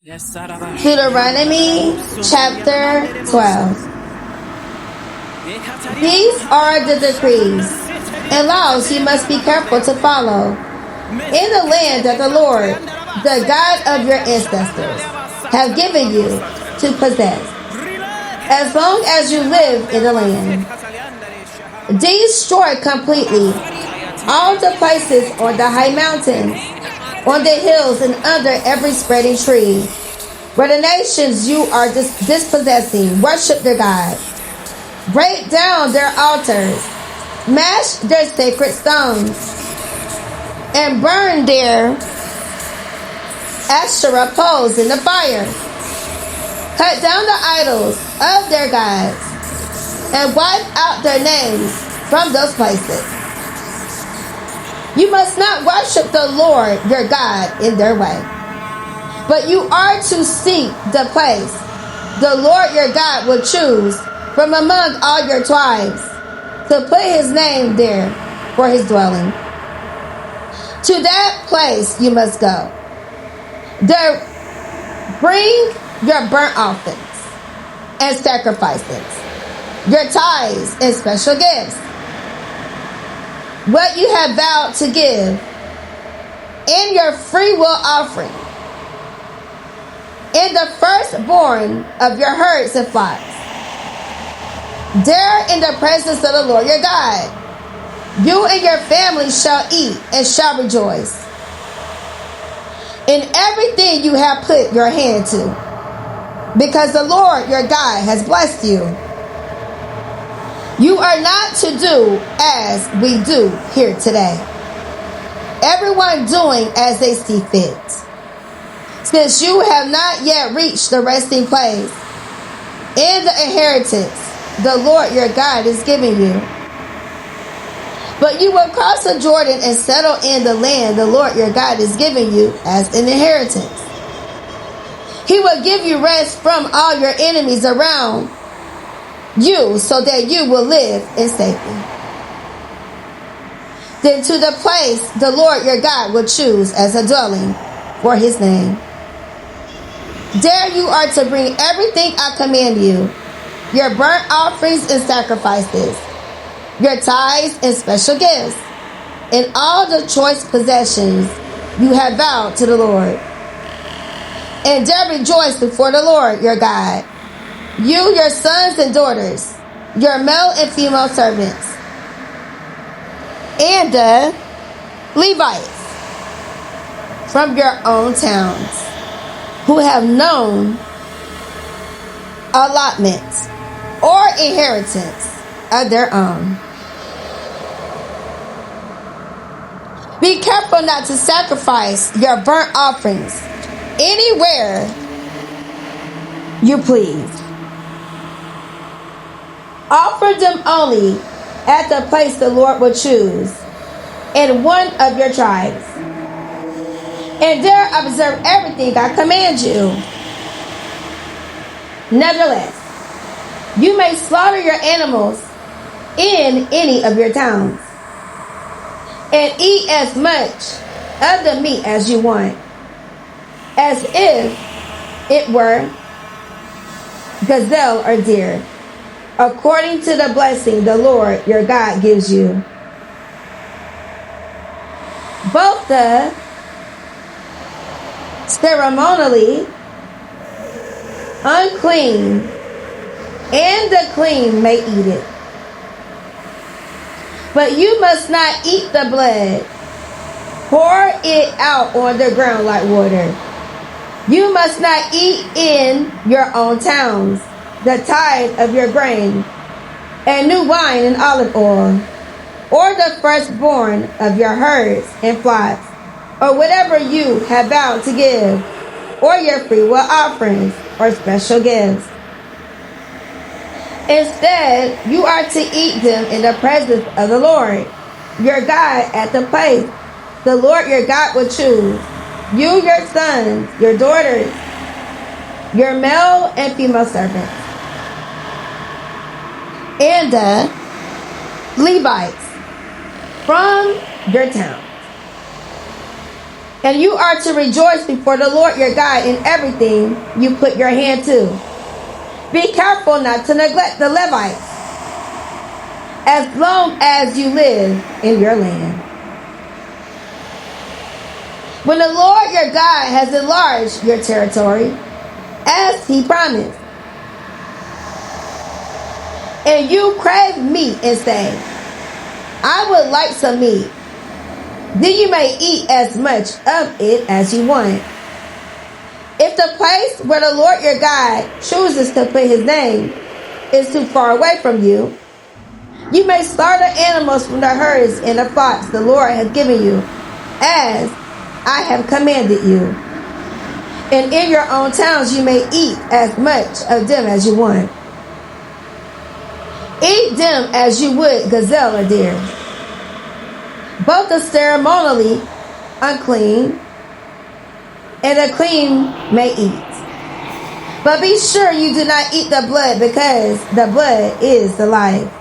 Deuteronomy chapter 12. These are the decrees and laws you must be careful to follow in the land that the Lord, the God of your ancestors, have given you to possess, as long as you live in the land. Destroy completely all the places on the high mountains, on the hills, and under every spreading tree, where the nations you are dispossessing worship their gods. Break down their altars, smash their sacred stones, and burn their Asherah poles in the fire. Cut down the idols of their gods and wipe out their names from those places. You must not worship the Lord your God in their way, but you are to seek the place the Lord your God will choose from among all your tribes to put his name there for his dwelling. To that place you must go. There bring your burnt offerings and sacrifices, your tithes and special gifts, what you have vowed to give, in your free will offering, in the firstborn of your herds and flocks. There in the presence of the Lord your God, you and your family shall eat and shall rejoice in everything you have put your hand to, because the Lord your God has blessed you. You are not to do as we do here today, everyone doing as they see fit, since you have not yet reached the resting place in the inheritance the Lord your God is giving you. But you will cross the Jordan and settle in the land the Lord your God is giving you as an inheritance. He will give you rest from all your enemies around you, so that you will live in safety. Then to the place the Lord your God will choose as a dwelling for his name. There you are to bring everything I command you, your burnt offerings and sacrifices, your tithes and special gifts, and all the choice possessions you have vowed to the Lord. And there rejoice before the Lord your God, you, your sons and daughters, your male and female servants, and the Levites from your own towns, who have known allotments or inheritance of their own. Be careful not to sacrifice your burnt offerings anywhere you please. Offer them only at the place the Lord will choose in one of your tribes, and there observe everything I command you. Nevertheless, you may slaughter your animals in any of your towns and eat as much of the meat as you want, as if it were gazelle or deer, according to the blessing the Lord your God gives you. Both the ceremonially unclean and the clean may eat it. But you must not eat the blood. Pour it out on the ground like water. You must not eat in your own towns the tithe of your grain, and new wine and olive oil, or the firstborn of your herds and flocks, or whatever you have vowed to give, or your freewill offerings or special gifts. Instead, you are to eat them in the presence of the Lord your God at the place the Lord your God will choose. You, your sons, your daughters, your male and female servants, and the Levites from your town. And you are to rejoice before the Lord your God in everything you put your hand to. Be careful not to neglect the Levites as long as you live in your land. When the Lord your God has enlarged your territory, as he promised, and you crave meat and say, I would like some meat, then you may eat as much of it as you want. If the place where the Lord your God chooses to put his name is too far away from you, you may slaughter animals from the herds and the flocks the Lord has given you, as I have commanded you. And in your own towns you may eat as much of them as you want. Eat them as you would gazelle or deer. Both the ceremonially unclean and the clean may eat. But be sure you do not eat the blood, because the blood is the life.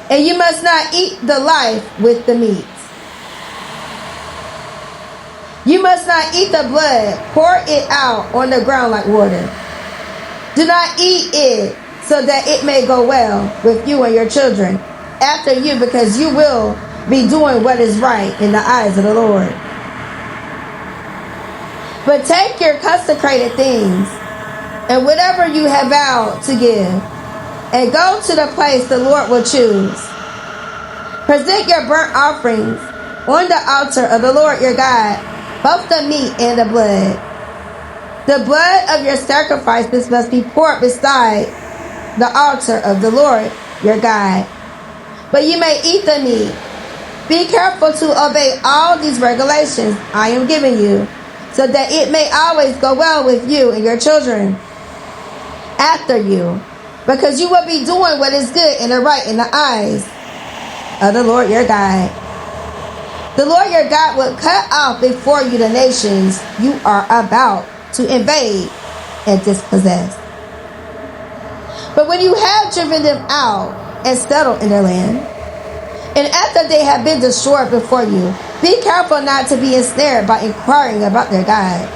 And you must not eat the life with the meat. You must not eat the blood. Pour it out on the ground like water. Do not eat it, so that it may go well with you and your children after you, because you will be doing what is right in the eyes of the Lord. But take your consecrated things and whatever you have vowed to give, and go to the place the Lord will choose. Present your burnt offerings on the altar of the Lord your God, both the meat and the blood. The blood of your sacrifices must be poured beside the altar of the Lord your God. But you may eat the meat. Be careful to obey all these regulations I am giving you, so that it may always go well with you and your children after you, because you will be doing what is good and right in the eyes of the Lord your God. The Lord your God will cut off before you the nations you are about to invade and dispossess. But when you have driven them out and settled in their land, and after they have been destroyed before you, be careful not to be ensnared by inquiring about their gods,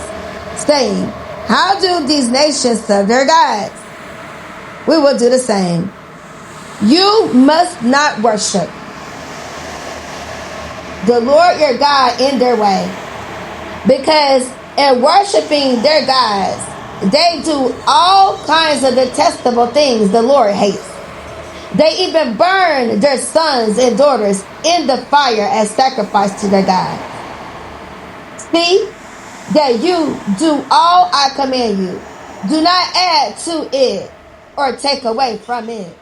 saying, how do these nations serve their gods? We will do the same. You must not worship the Lord your God in their way, because in worshiping their gods, they do all kinds of detestable things the Lord hates. They even burn their sons and daughters in the fire as sacrifice to their God. See that you do all I command you. Do not add to it or take away from it.